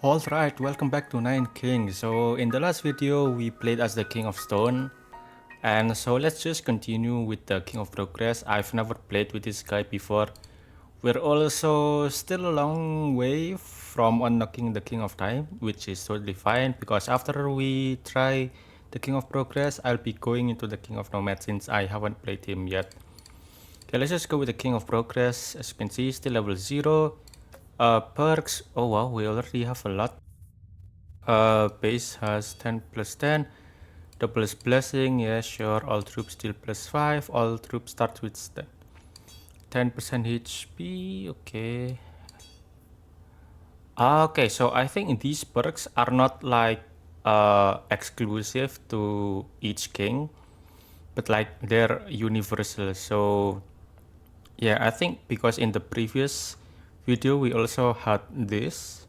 Alright, welcome back to Nine King. So in the last video we played as the King of Stone, and so let's just continue with the King of Progress. I've never played with this guy before. We're also still a long way from unlocking the King of Time, which is totally fine because after we try the King of Progress, I'll be going into the King of Nomad since I haven't played him yet. Okay, let's just go with the King of Progress. As you can see, still level 0. Perks, oh wow, we already have a lot. Base has 10 plus 10. Doubles blessing, yeah, sure. All troops deal plus 5. All troops start with 10% HP. Okay. Okay, so I think these perks are not like exclusive to each king, but like they're universal. So yeah, I think because in the previous video we also had this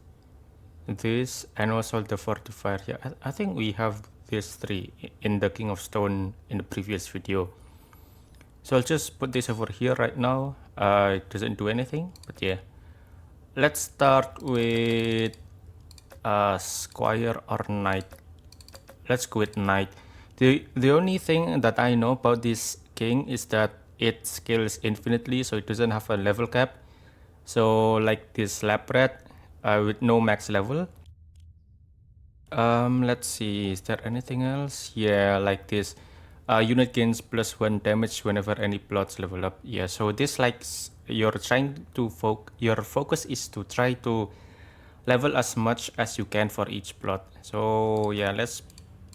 and also the fortifier. Yeah, I think we have these three in the King of Stone in the previous video. So I'll just put this over here right now. It doesn't do anything, but yeah. Let's start with Squire or Knight. Let's go with Knight. The only thing that I know about this king is that it scales infinitely, so it doesn't have a level cap. So like this lab rat with no max level. Let's see, is there anything else? Yeah, like this. Unit gains plus 1 damage whenever any plots level up. Yeah, so this like you're trying to your focus is to try to level as much as you can for each plot. So yeah, let's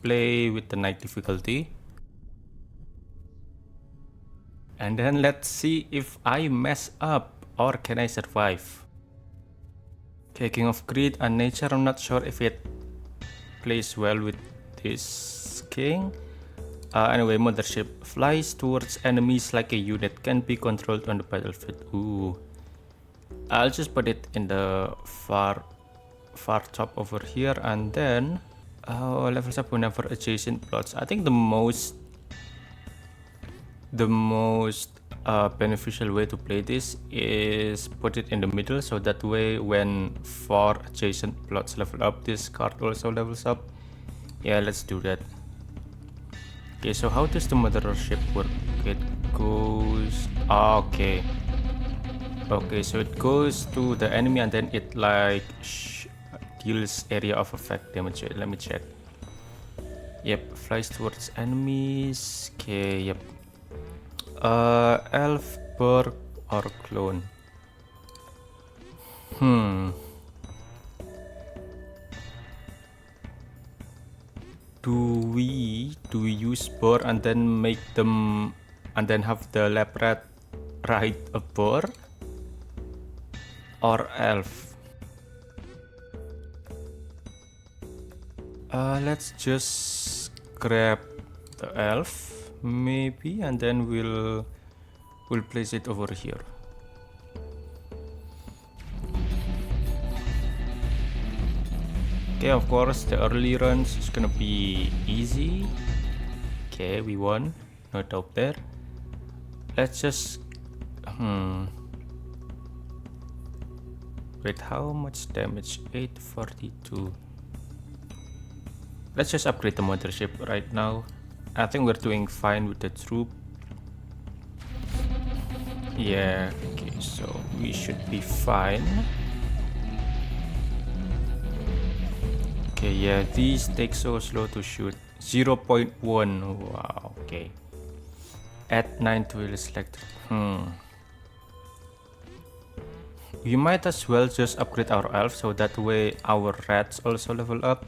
play with the night difficulty. And then let's see if I mess up or can I survive. Okay, King of Greed and Nature, I'm not sure if it plays well with this king. Anyway, Mothership flies towards enemies like a unit, can be controlled on the battlefield. Ooh. I'll just put it in the far top over here, and then levels up whenever adjacent plots. I think the most beneficial way to play this is put it in the middle, so that way when 4 adjacent plots level up, this card also levels up. Yeah, let's do that. Okay, so how does the mothership work? It goes... okay. Okay, so it goes to the enemy and then it like deals area of effect damage. Let me check. Yep, flies towards enemies. Okay, yep. Elf, Berg, or clone. Do we use boar and then make them and then have the lab rat ride a boar, or elf? Let's just grab the elf maybe, and then we'll place it over here. Okay, of course the early runs is gonna be easy. Okay, we won, no doubt there. Let's just wait, how much damage? 842. Let's just upgrade the mothership right now. I think we're doing fine with the troop. Yeah, okay, so we should be fine. Okay, yeah, these take so slow to shoot. 0.1. Wow, okay. Add 9 to wheel selected. We might as well just upgrade our elf, so that way our rats also level up.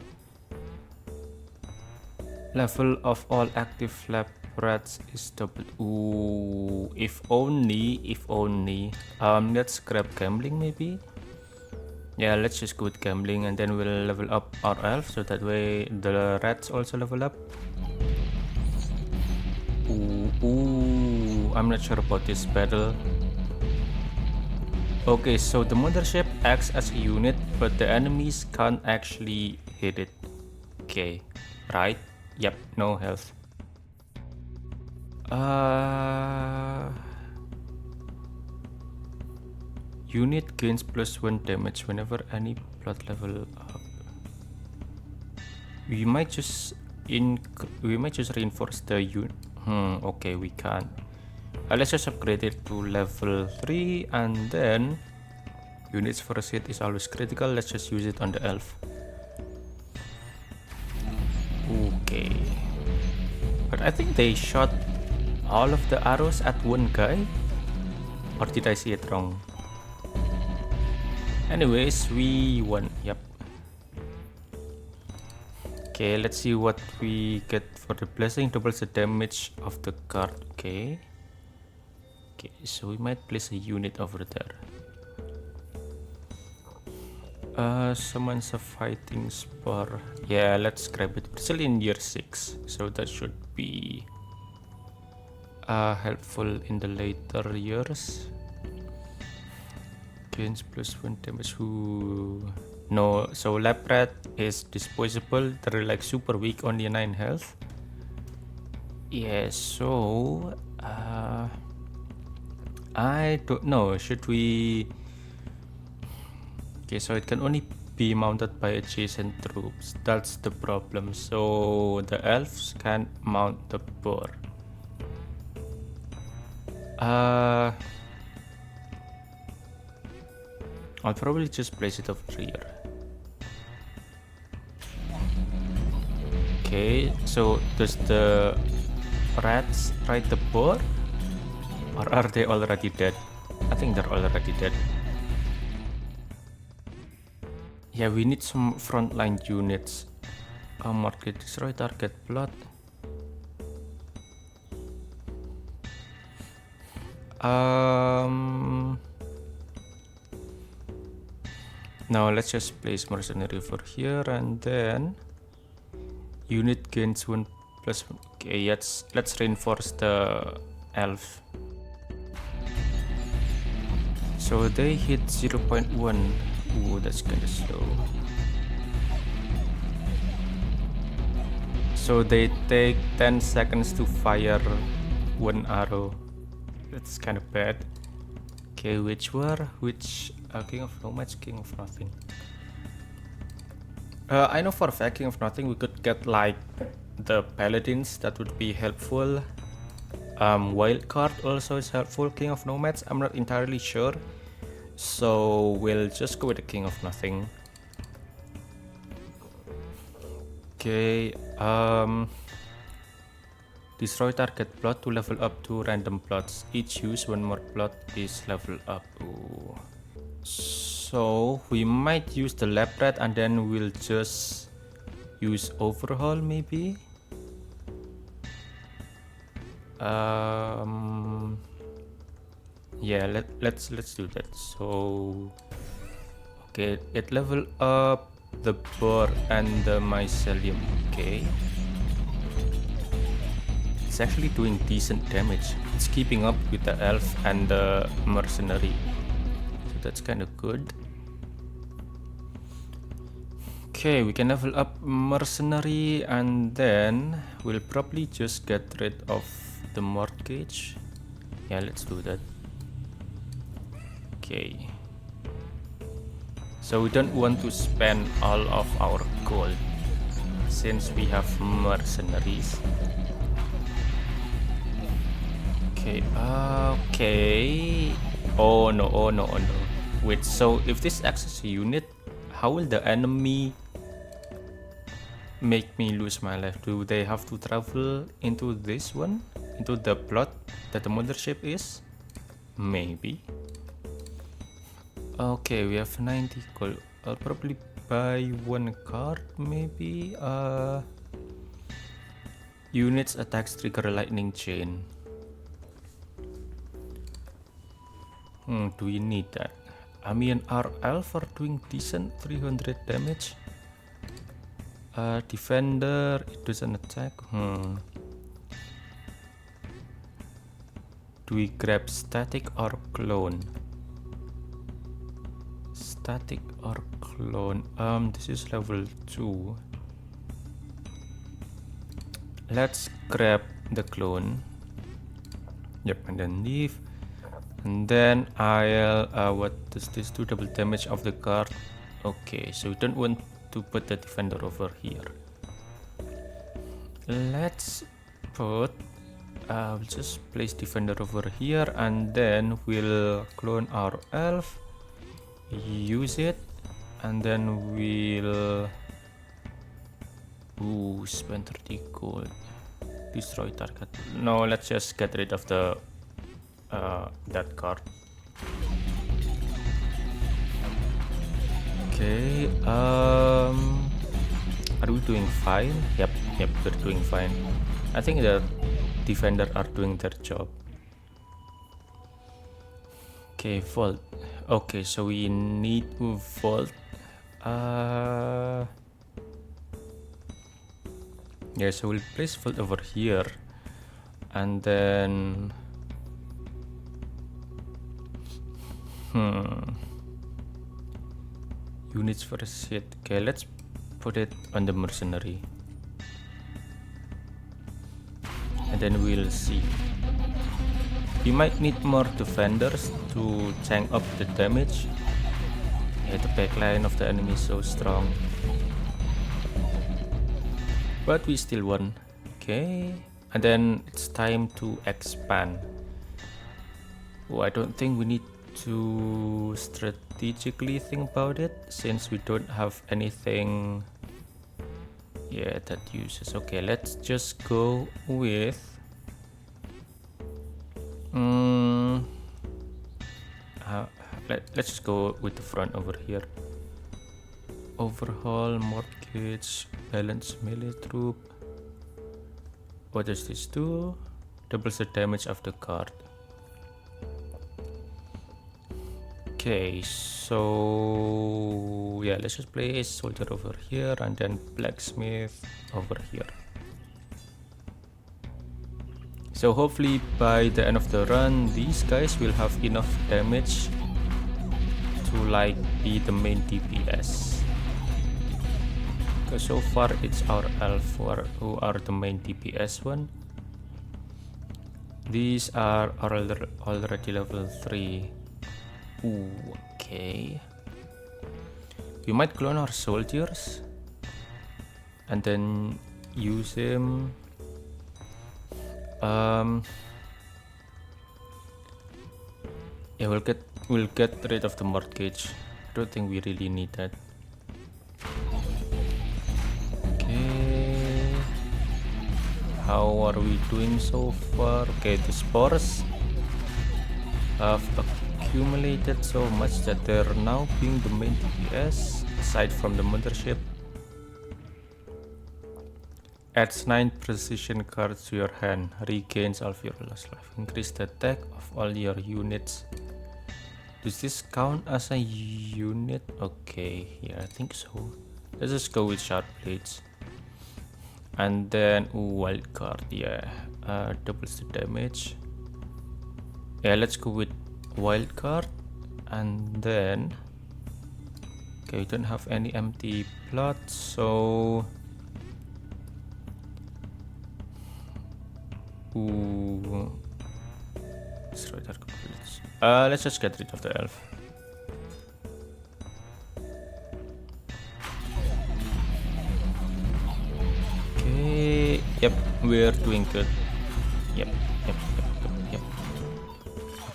Level of all active lab rats is doubled. Ooh, if only. Let's grab gambling maybe. Yeah, let's just go with gambling and then we'll level up our elf, so that way the rats also level up. Ooh, I'm not sure about this battle. Okay, so the mothership acts as a unit, but the enemies can't actually hit it. Okay, right? Yep, no health. Unit gains plus 1 damage whenever any plot level up. We might just reinforce the unit. Okay, we can't. Let's just upgrade it to level 3, and then units first hit is always critical. Let's just use it on the elf. Okay. But I think they shot all of the arrows at one guy. Or did I see it wrong? Anyways, we won. Yep. Okay, let's see what we get for the blessing. Doubles the damage of the card. Okay. Okay, so we might place a unit over there. Summons a fighting spar. Yeah, let's grab it. It's still in year 6, so that should be helpful in the later years. Gains +1 damage. No, so Lab Rat is disposable. They're like super weak, only 9 health. Yeah, so I don't know. Should we? Okay, so it can only be mounted by adjacent troops. That's the problem. So the elves can't mount the boar. I'll probably just place it over here. Okay, so does the rats ride the boar? Or are they already dead? I think they're already dead. Yeah, we need some frontline units. Market destroy target plot. Now let's just place mercenary over here, and then unit gains 1+1. Okay, let's reinforce the elf. So they hit 0.1. Ooh, that's kinda slow. So they take 10 seconds to fire one arrow. That's kind of bad. Okay, which King of Nomads, King of Nothing. I know for a fact King of Nothing we could get like the paladins. That would be helpful. Wildcard also is helpful. King of Nomads, I'm not entirely sure. So we'll just go with the King of Nothing. Okay, destroy target plot to level up to random plots. Each use one more plot is level up. Ooh. So we might use the Lab Rat, and then we'll just use Overhaul maybe. Yeah, let's do that. So okay, it level up the boar and the mycelium. Okay, it's actually doing decent damage. It's keeping up with the elf and the mercenary, so that's kind of good. Okay, we can level up mercenary, and then we'll probably just get rid of the mortgage. Yeah, let's do that. Okay, so we don't want to spend all of our gold since we have mercenaries. Okay, okay. Oh no. Wait, so if this acts as a unit, how will the enemy make me lose my life? Do they have to travel into this one? Into the plot that the mothership is? Maybe. Okay, we have 90 gold. I'll probably buy one card, maybe. Units attacks trigger lightning chain. Do we need that? Ami and our elf are doing decent, 300 damage. Defender, it doesn't attack. Do we grab static or clone? Static or clone? This is level 2. Let's grab the clone. Yep, and then leave. And then I'll what does this do? Double damage of the card. Okay, so we don't want to put the defender over here. let's put we'll just place defender over here, and then we'll clone our elf, use it, and then we'll spend 30 gold, destroy target. No, let's just get rid of the that card. Okay, are we doing fine? Yep, we're doing fine. I think the defender are doing their job. Okay, vault. Okay, so we need to vault. Yeah, so we'll place vault over here, and then units for a set. Okay, let's put it on the mercenary, and then we'll see. We might need more defenders to tank up the damage. Yeah, the backline of the enemy is so strong, but we still won. Okay, and then it's time to expand. Oh, I don't think we need to strategically think about it, since we don't have anything that uses. Okay, let's just go with let's just go with the front over here. Overhaul, mortgage, balance melee troop. What does this do? Doubles the damage of the card. Okay, so yeah, let's just place soldier over here and then blacksmith over here. So hopefully by the end of the run, these guys will have enough damage to like be the main DPS. Because so far it's our elf who are the main DPS one. These are already level 3. Ooh, okay. We might clone our soldiers and then use him. Yeah, we'll get rid of the mortgage. I don't think we really need that. Okay, how are we doing so far? Okay, the spores have accumulated so much that they're now being the main DPS aside from the mothership. Adds 9 precision cards to your hand, regains all of your lost life, increase the attack of all your units. Does this count as a unit? Okay, yeah, I think so. Let's just go with sharp blades. And then wild card, yeah, doubles the damage. Yeah, let's go with wild card. And then okay, we don't have any empty plots, so destroy dark bullets. Let's just get rid of the elf. Okay, yep, we're doing good. Yep.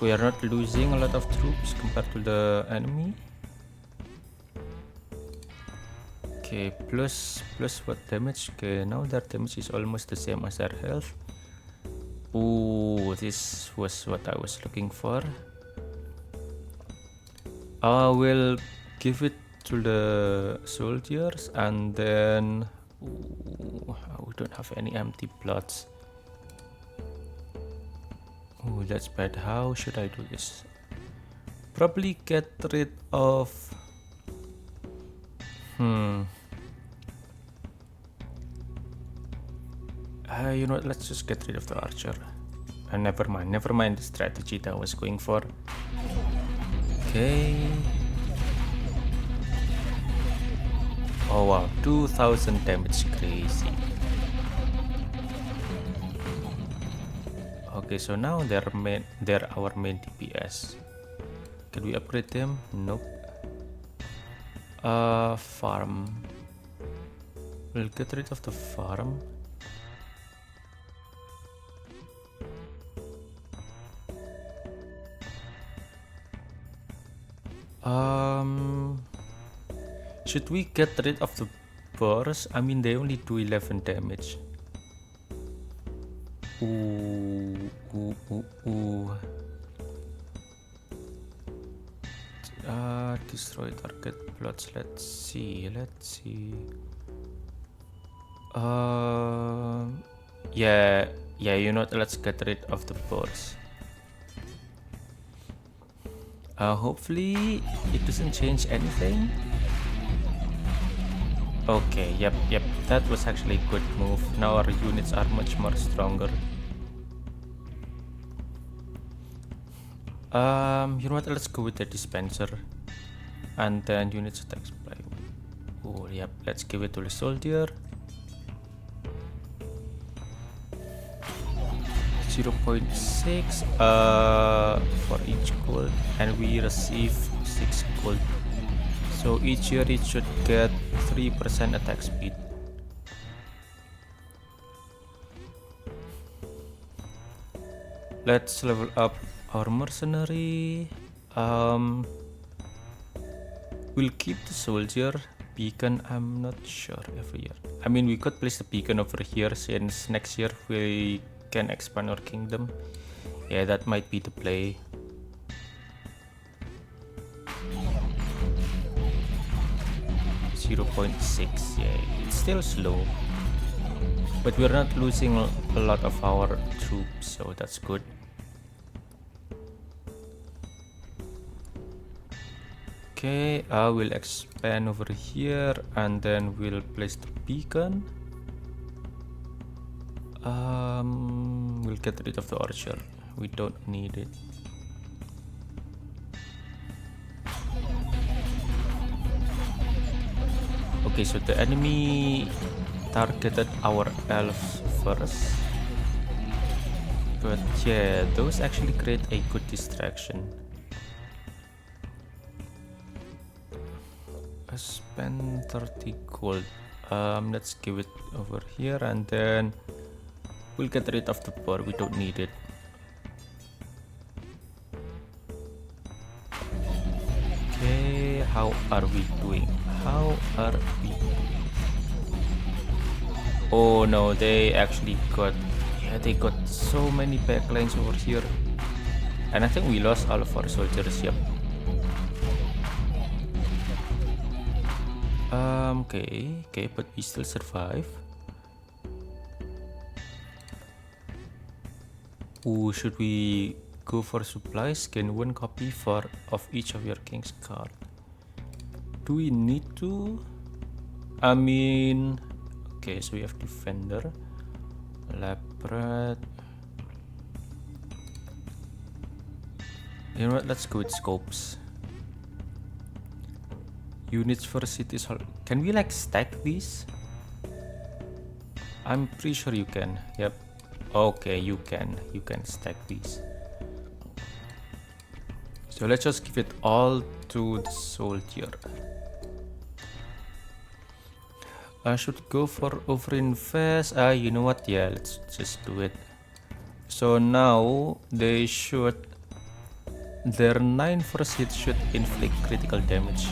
We are not losing a lot of troops compared to the enemy. Okay, plus what damage? Okay, now their damage is almost the same as their health. Ooh, this was what I was looking for. We'll give it to the soldiers, and then we don't have any empty plots. Oh, that's bad. How should I do this? Probably get rid of you know what, let's just get rid of the archer. And never mind the strategy that I was going for. Okay. Oh wow, 2000 damage, crazy. Okay, so now they're our main DPS. Can we upgrade them? Nope. Farm. We'll get rid of the farm. Um, should we get rid of the burst? I mean, they only do 11 damage. Ooh, ooh, ooh, ooh. Destroy target plots. Let's see. Yeah, you know what? Let's get rid of the burst. Hopefully it doesn't change anything. Okay, yep, that was actually a good move. Now our units are much more stronger. You know what? Let's go with the dispenser, and then units attacks by. Oh, yep. Let's give it to the soldier. 0.6 for each gold, and we receive 6 gold. So each year it should get 3% attack speed. Let's level up our mercenary. We'll keep the soldier. Beacon, I'm not sure every year. I mean, we could place the beacon over here since next year we can expand our kingdom. Yeah, that might be the play. .6, yeah, it's still slow, but we're not losing a lot of our troops, so that's good. Okay, I will expand over here, and then we'll place the beacon. We'll get rid of the archer. We don't need it. Okay, so the enemy targeted our elves first. But yeah, those actually create a good distraction. I spent 30 gold. Let's give it over here, and then we'll get rid of the bar. We don't need it. Okay, how are we doing? Oh no, they actually got, yeah, they got so many backlines over here, and I think we lost all of our soldiers. Yep. Okay, but we still survive. Ooh, should we go for supplies? Gain 1 copy of each of your king's card. Do we need to? I mean, okay, so we have defender, leopard. You know what? Let's go with scopes. Units for cities hall. Can we like stack these? I'm pretty sure you can. Yep. Okay, you can stack these. So let's just give it all to the soldier. I should go for overinvest. You know what? Yeah, let's just do it. So now they should, their 9 first hit should inflict critical damage.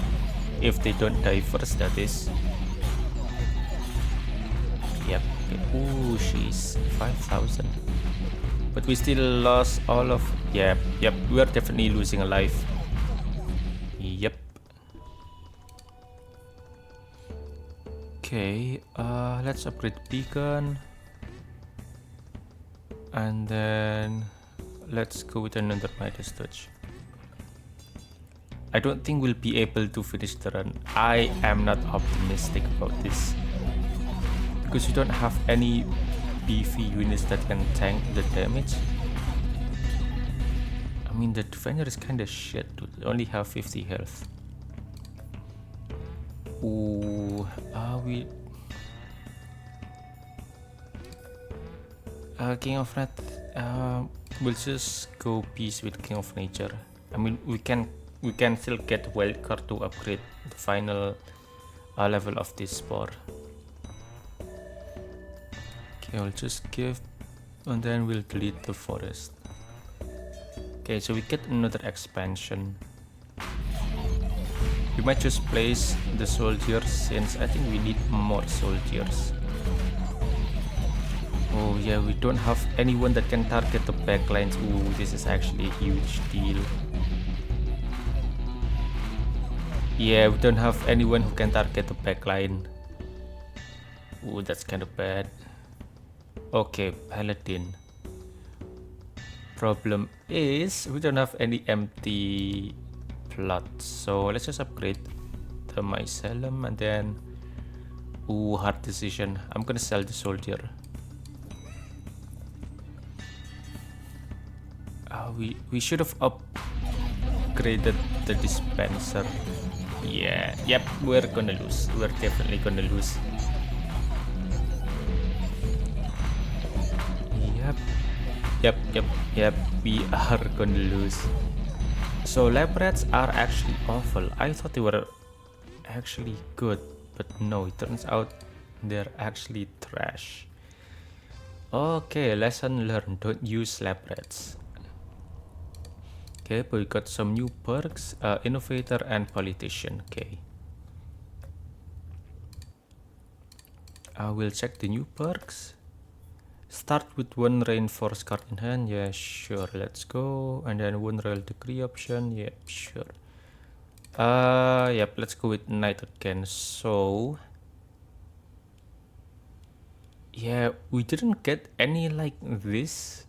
If they don't die first, that is. Yep. Ooh, she's 5,000. But we still lost all of. Yep. We are definitely losing a life. Yep. Okay. Let's upgrade beacon. And then let's go with another Midas touch. I don't think we'll be able to finish the run. I am not optimistic about this, because you don't have any beefy units that can tank the damage. I mean, the defender is kinda shit, dude. They only have 50 health. Ooh, we... King of Net, we'll just go peace with King of Nature. I mean, we can still get wildcard to upgrade the final level of this spore. Okay, I'll just give, and then we'll delete the forest. Okay, so we get another expansion. might just place the soldiers since I think we need more soldiers. Oh yeah, we don't have anyone that can target the backlines. Ooh, this is actually a huge deal. Yeah, we don't have anyone who can target the backline. Ooh, that's kind of bad. Okay, Paladin. Problem is we don't have any empty plots, so let's just upgrade the Mycelium and then ooh, hard decision. I'm gonna sell the soldier. We should have upgraded the dispenser. Yeah, yep, we're gonna lose. We're definitely gonna lose. Yep, we are gonna lose. So lab rats are actually awful. I thought they were actually good, but no, it turns out they're actually trash. Okay, lesson learned, don't use lab rats. Okay, but we got some new perks, innovator and politician. Okay, I will check the new perks. Start with one reinforced card in hand. Yeah, sure, let's go. And then one royal decree option. Yep, sure. Yep, let's go with knight again. So yeah, we didn't get any like this.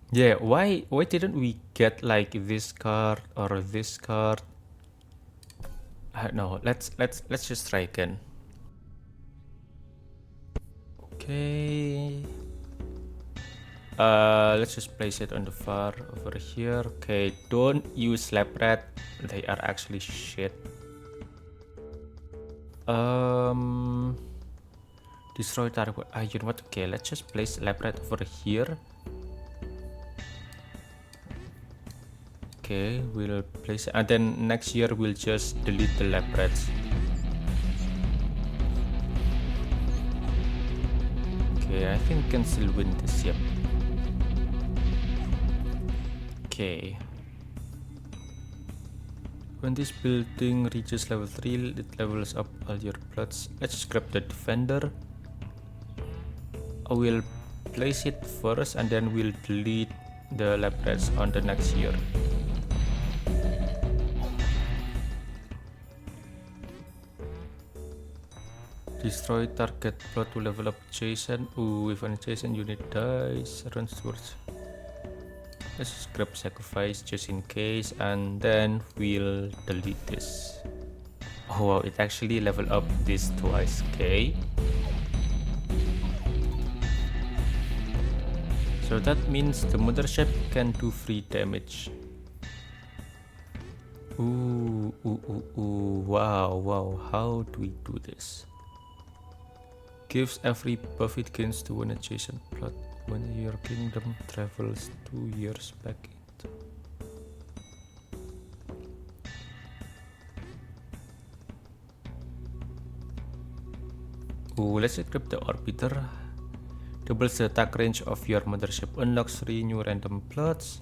Yeah, why didn't we get like this card or this card? No, let's just try again. Okay. Let's just place it on the far over here. Okay, don't use lab rat. They are actually shit. Destroy target. You know what? Okay, let's just place lab rat over here. Okay, we'll place it, and then next year we'll just delete the lab rats. Okay, I think we can still win this. Yep. Okay. When this building reaches level 3, it levels up all your plots. Let's just grab the defender. I will place it first and then we'll delete the lab rats on the next year. Destroy target plot to level up adjacent. Ooh, if an adjacent unit dies, runs towards. Let's just grab sacrifice just in case, and then we'll delete this. Oh wow, it actually leveled up this twice. Okay. So that means the mothership can do free damage. Ooh, wow. How do we do this? Gives every buff it gains to one adjacent plot when your kingdom travels 2 years back into. Ooh, let's equip the orbiter. Doubles the attack range of your mothership. Unlocks 3 new random plots.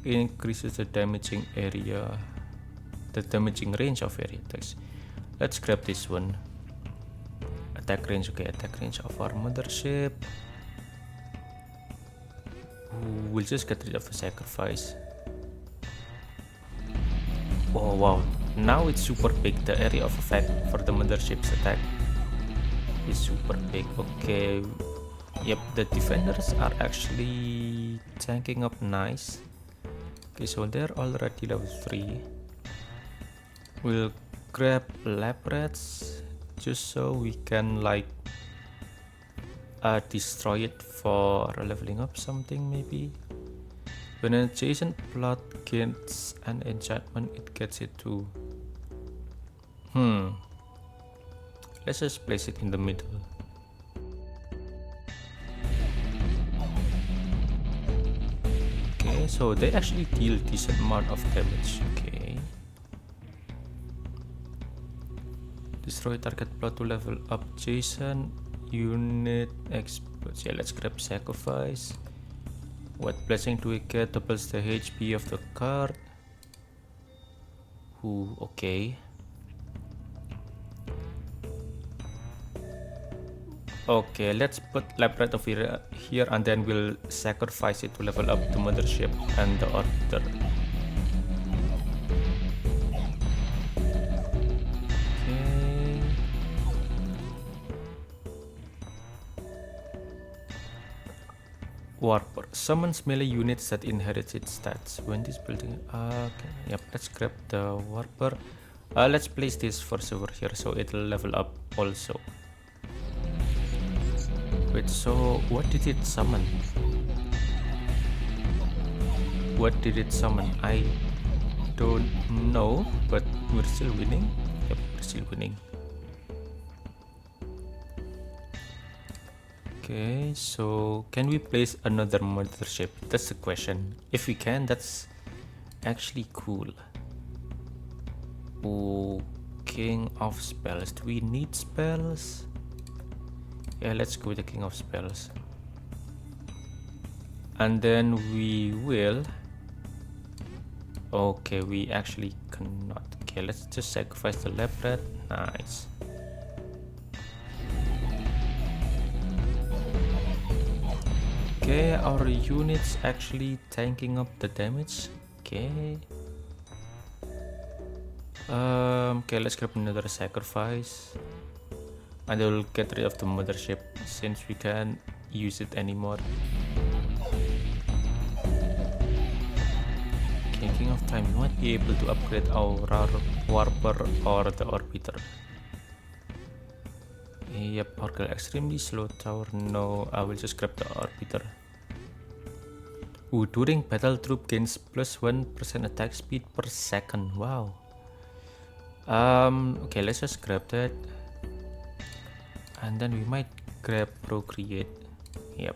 Increases the damaging area. The damaging range of area attacks. Let's grab this one. Attack range, okay, attack range of our mothership. Ooh, we'll just get rid of the sacrifice. Oh wow, now it's super big. The area of effect for the mothership's attack is super big. Okay, yep, the defenders are actually tanking up nice. Okay, so they're already level 3. We'll grab lab rats just so we can like destroy it for leveling up something maybe. When an adjacent plot gains an enchantment, it gets it too. Let's just place it in the middle. Okay, so they actually deal decent amount of damage. Okay. Destroy target plot to level up adjacent unit experts. Yeah, let's grab sacrifice. What blessing do we get? Doubles the HP of the card. Ooh, okay. Okay, let's put Labrat over here and then we'll sacrifice it to level up the mothership and the orbiter. Okay. Warper summons melee units that inherit its stats when this building. Okay, yep. Let's grab the Warper. Let's place this first over here so it'll level up also. Wait, so what did it summon? What did it summon? I don't know, but we're still winning. Yep, we're still winning. Okay, so can we place another mothership? That's the question. If we can, that's actually cool. Oh, King of Spells. Do we need spells? Yeah, let's go with the King of Spells. And then we will... Okay, we actually cannot. Okay, let's just sacrifice the Labrat. Nice. Okay, our units actually tanking up the damage. Okay. Okay, let's grab another sacrifice. And I will get rid of the mothership since we can't use it anymore. Okay, King of Time, we might be able to upgrade our Warper or the Orbiter. Yep, Oracle extremely slow tower. No, I will just grab the Orbiter. Ooh, during battle, troop gains plus 1% attack speed per second. Wow. Okay, let's just grab that. And then we might grab Procreate. Yep.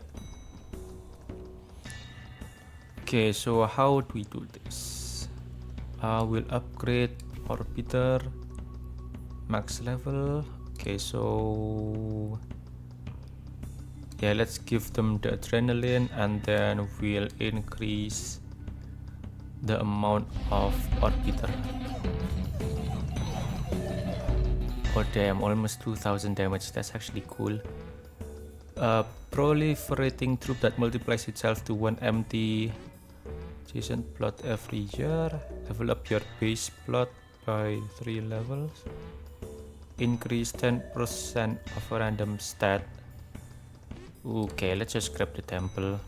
Okay, so how do we do this? We'll upgrade Orbiter max level. Okay, so yeah, let's give them the adrenaline and then we'll increase the amount of Orbiter. Oh damn, almost 2000 damage. That's actually cool. Proliferating troop that multiplies itself to one empty adjacent plot every year. Level up your base plot by 3 levels. Increase 10% of a random stat. Okay, let's just grab the temple.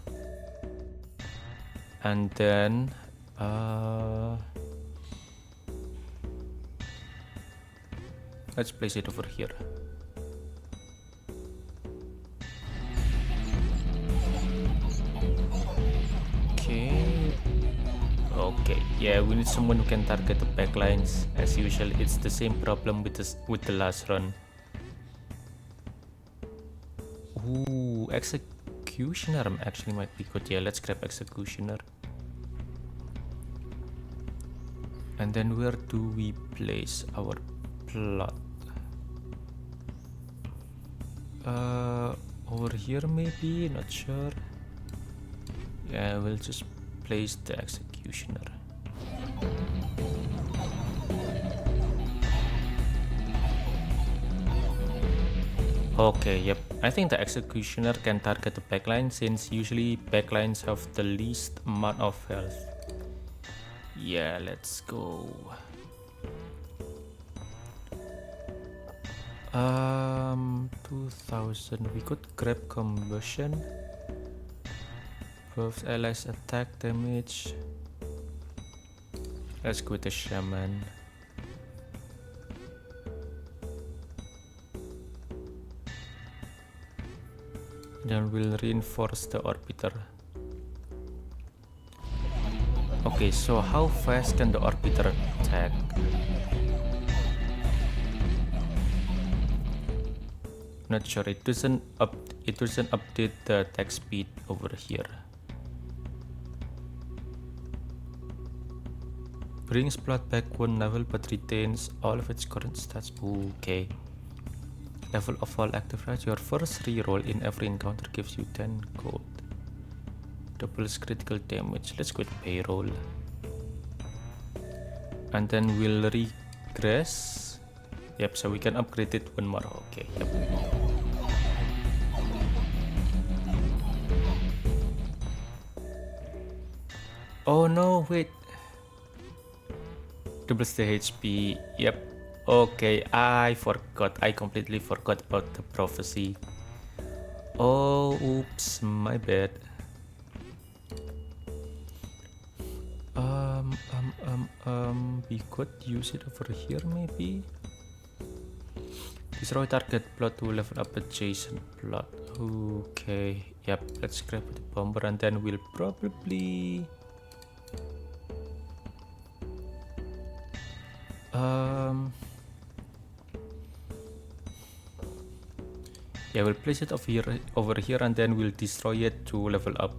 And then let's place it over here. Okay, yeah, we need someone who can target the backlines. As usual, it's the same problem with the last run. Ooh, Executioner actually might be good. Yeah, let's grab Executioner. And then where do we place our plot? Over here maybe, not sure. Yeah, we'll just place the Executioner. Okay, yep. I think the Executioner can target the backline since usually backlines have the least amount of health. Yeah, let's go. 2000. We could grab Combustion. Buffs allies attack damage. Let's go with the Shaman. Then we'll reinforce the Orbiter. Okay, so how fast can the Orbiter attack? Not sure. It doesn't update the attack speed over here. Brings plot back 1 level but retains all of its current stats. Okay. Level of all active raids. Your first reroll in every encounter gives you 10 gold. Doubles critical damage. Let's go with payroll. And then we'll regress. Yep, so we can upgrade it one more. Okay, yep. Oh no, wait. Doubles the HP. Yep. Okay, I forgot. I completely forgot about the prophecy. Oh, oops, my bad. We could use it over here maybe. Destroy target plot to level up adjacent plot. Okay, yep, let's grab the bomber and then we'll probably yeah, we'll place it over here and then we'll destroy it to level up.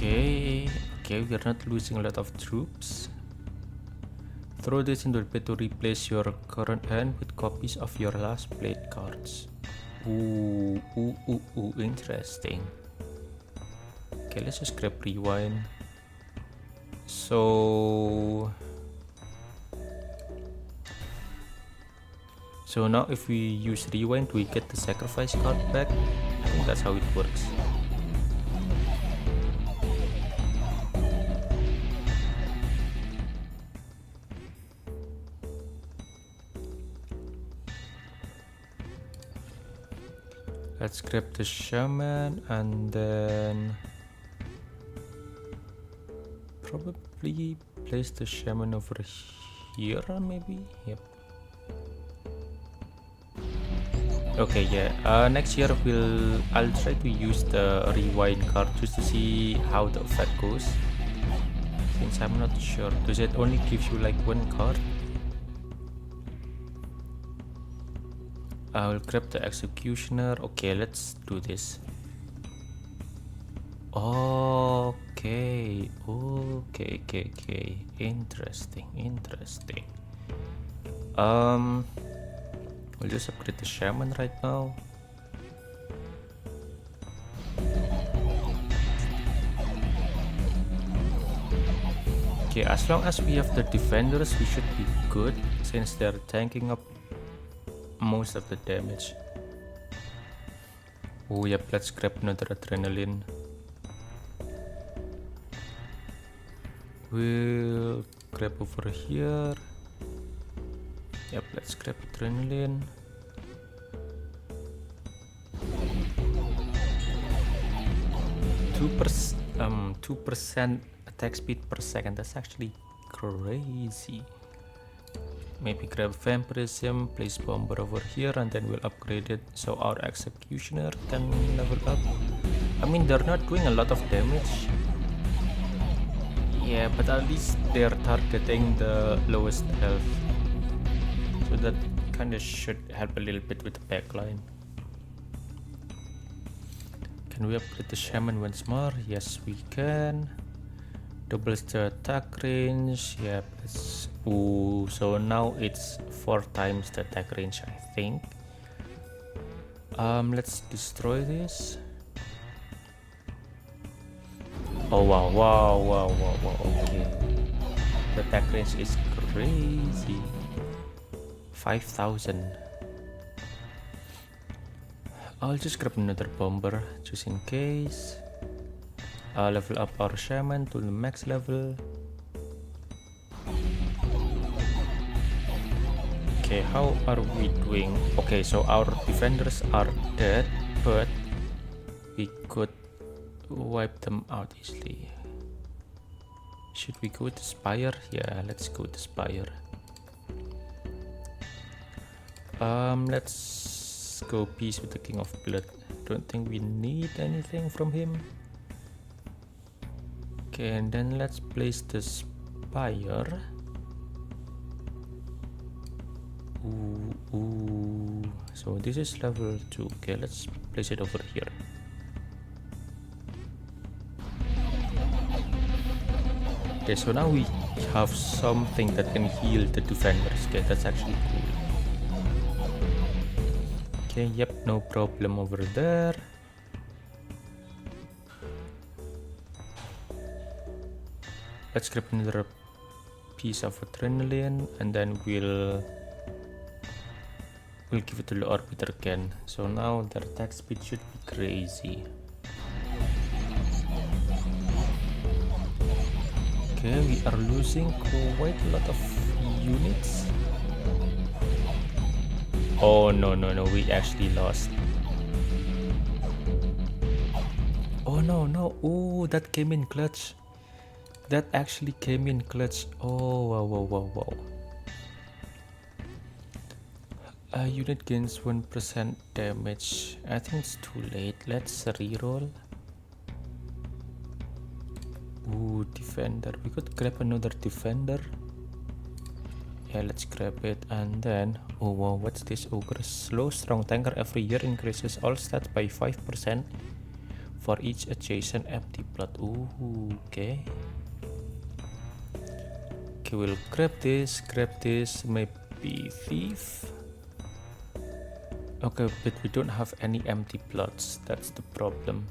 Okay, we're not losing a lot of troops. Throw this into the pit to replace your current hand with copies of your last played cards. Ooh, interesting. Okay, let's just grab rewind. So now if we use rewind, we get the sacrifice card back. I think that's how it works. Let's grab the shaman and then probably place the shaman over here maybe. Yep. Okay, yeah. Next year I'll try to use the rewind card just to see how the effect goes. Since I'm not sure, does it only give you like one card? I'll grab the executioner. Okay, let's do this. Okay. Interesting. We'll just upgrade the shaman right now. Okay, as long as we have the defenders, we should be good since they're tanking up most of the damage. Oh yep, let's grab another adrenaline. We'll grab over here. Yep, let's grab adrenaline. Two percent attack speed per second. That's actually crazy. Maybe grab vampirism, place bomber over here, and then we'll upgrade it so our executioner can level up. I mean, they're not doing a lot of damage. Yeah, but at least they're targeting the lowest health. So that kinda should help a little bit with the backline. Can we upgrade the shaman once more? Yes, we can. Doubles the attack range. Yep. Ooh, so now it's 4 times the attack range, I think. Let's destroy this. Oh wow. Okay. The attack range is crazy. 5,000. I'll just grab another bomber just in case. Level up our shaman to the max level. Okay, how are we doing? Okay, so our defenders are dead, but we could wipe them out easily. Should we go to Spire? Yeah, let's go to Spire. Let's go peace with the King of Blood. Don't think we need anything from him. Okay, and then let's place the Spire. Ooh. So this is level 2. Okay, let's place it over here. Okay, so now we have something that can heal the defenders. Okay, that's actually cool. Okay, yep, no problem over there. Let's grab another piece of adrenaline and then we'll give it to the orbiter again. So now their attack speed should be crazy. Okay, we are losing quite a lot of units. Oh no, we actually lost. Oh no, oh, that came in clutch. That actually came in clutch. Oh, wow. Unit gains 1% damage. I think it's too late. Let's reroll. Ooh, defender. We could grab another defender. Yeah, let's grab it. And then, oh wow, what's this? Ogre slow strong tanker every year increases all stats by 5% for each adjacent empty plot. Ooh, okay. Okay, we'll grab this, maybe thief. Okay, but we don't have any empty plots. That's the problem.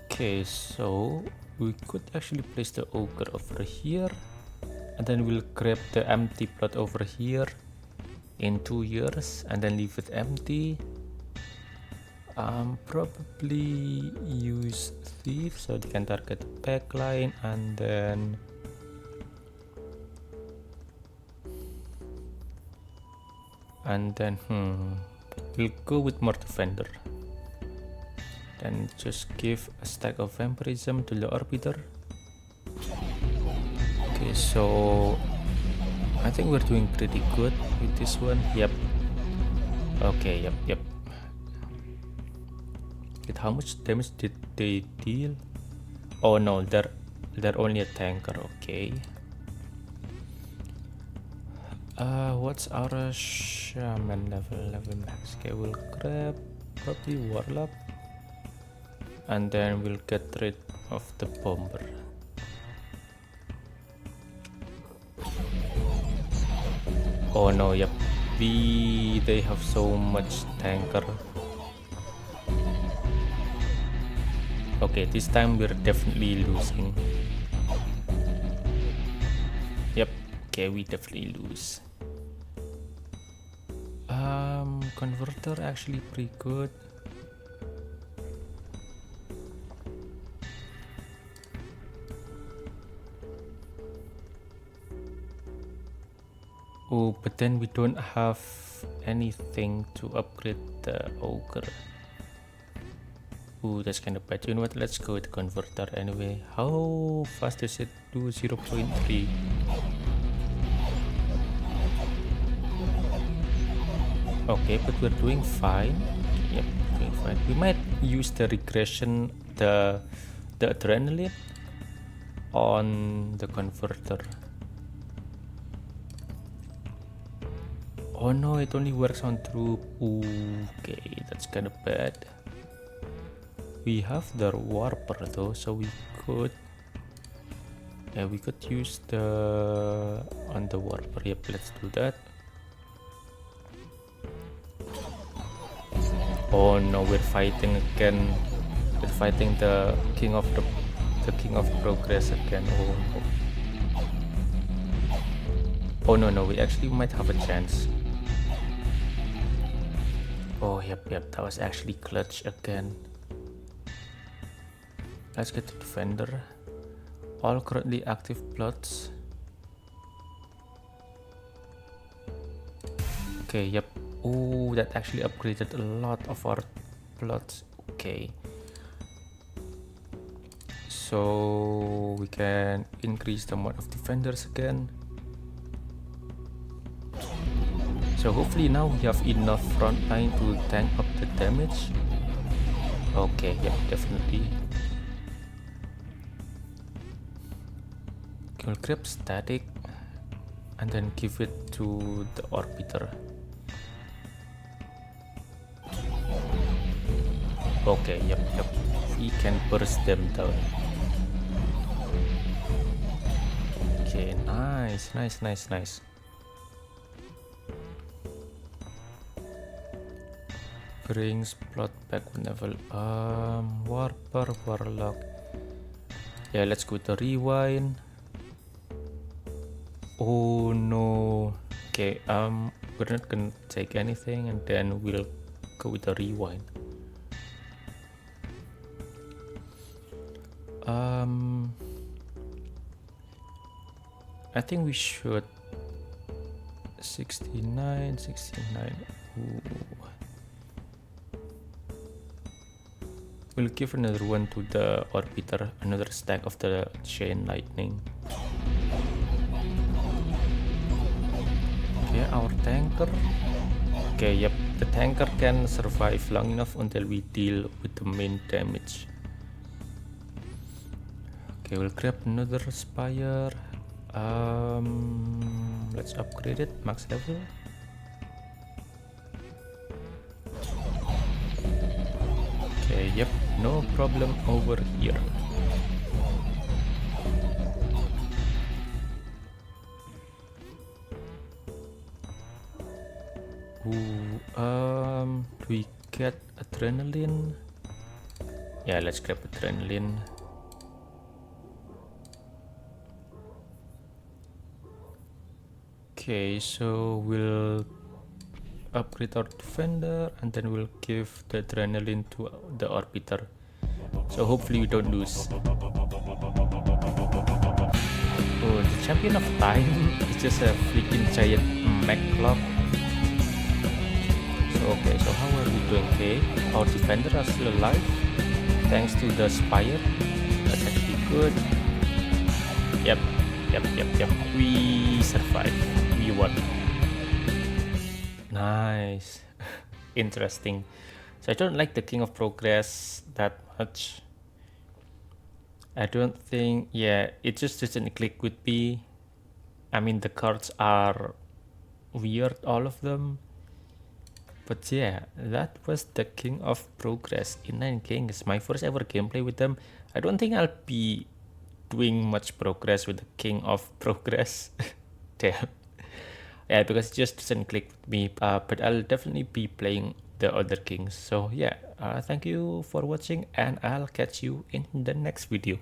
Okay, so we could actually place the ogre over here, and then we'll grab the empty plot over here in 2 years and then leave it empty. Probably use thief so they can target the backline, and then we'll go with more defender. Then just give a stack of vampirism to the orbiter. Okay, so I think we're doing pretty good with this one. Yep. Okay, yep. Wait, how much damage did they deal? Oh no, they're only a tanker. Okay. What's our shaman level max? Okay, we'll grab probably warlock, and then we'll get rid of the bomber. Oh no, yep, they have so much tanker. Okay, this time we're definitely losing. Yep, okay, we definitely lose. Converter actually pretty good. Oh, but then we don't have anything to upgrade the ogre. Ooh, that's kind of bad. You know what? Let's go with converter anyway. How fast does it do? 0.3. Okay, but we're doing fine. Yep, doing fine. We might use the regression, the adrenaline on the converter. Oh no, it only works on troop. Okay, that's kind of bad. We have the warper though, so we could use the on the warper. Yep, let's do that. Oh no, we're fighting again. We're fighting the king of progress again. Oh no. Oh no, we actually might have a chance. Oh yep, that was actually clutch again. Let's get to defender. All currently active plots. Okay, yep. Oh, that actually upgraded a lot of our plots. Okay. So we can increase the amount of defenders again. So hopefully now we have enough front line to tank up the damage. Okay, yep, definitely. We'll grab static and then give it to the orbiter. Okay, yep, we can burst them down. Nice, nice, nice, nice. Brings plot back whenever Warper, Warlock. Yeah, let's go to rewind. Oh no. Okay, we're not gonna take anything and then we'll go with the rewind. I think we should 69. Ooh. We'll give another one to the Orbiter, another stack of the Chain Lightning. Okay, our tanker. Okay, yep, the tanker can survive long enough until we deal with the main damage. Okay, we'll grab another Spire. Let's upgrade it, max level. Okay, yep, no problem over here. Ooh, do we get adrenaline? Yeah, let's grab adrenaline. Okay, so we'll upgrade our defender and then we'll give the adrenaline to the Orbiter. So hopefully we don't lose. Oh, the Champion of Time is just a freaking giant mech clock. So okay, so how are we doing? Okay, our defender are still alive thanks to the Spire. That's actually good. Yep. We survived. We won. Nice. Interesting. So I don't like the King of Progress that much. I don't think, yeah, it just doesn't click with me. I mean, the cards are weird, all of them. But yeah, that was the King of Progress in Nine Kings. My first ever gameplay with them. I don't think I'll be doing much progress with the King of Progress. Damn. Yeah, because it just doesn't click with me, but I'll definitely be playing the other kings. So yeah, thank you for watching and I'll catch you in the next video.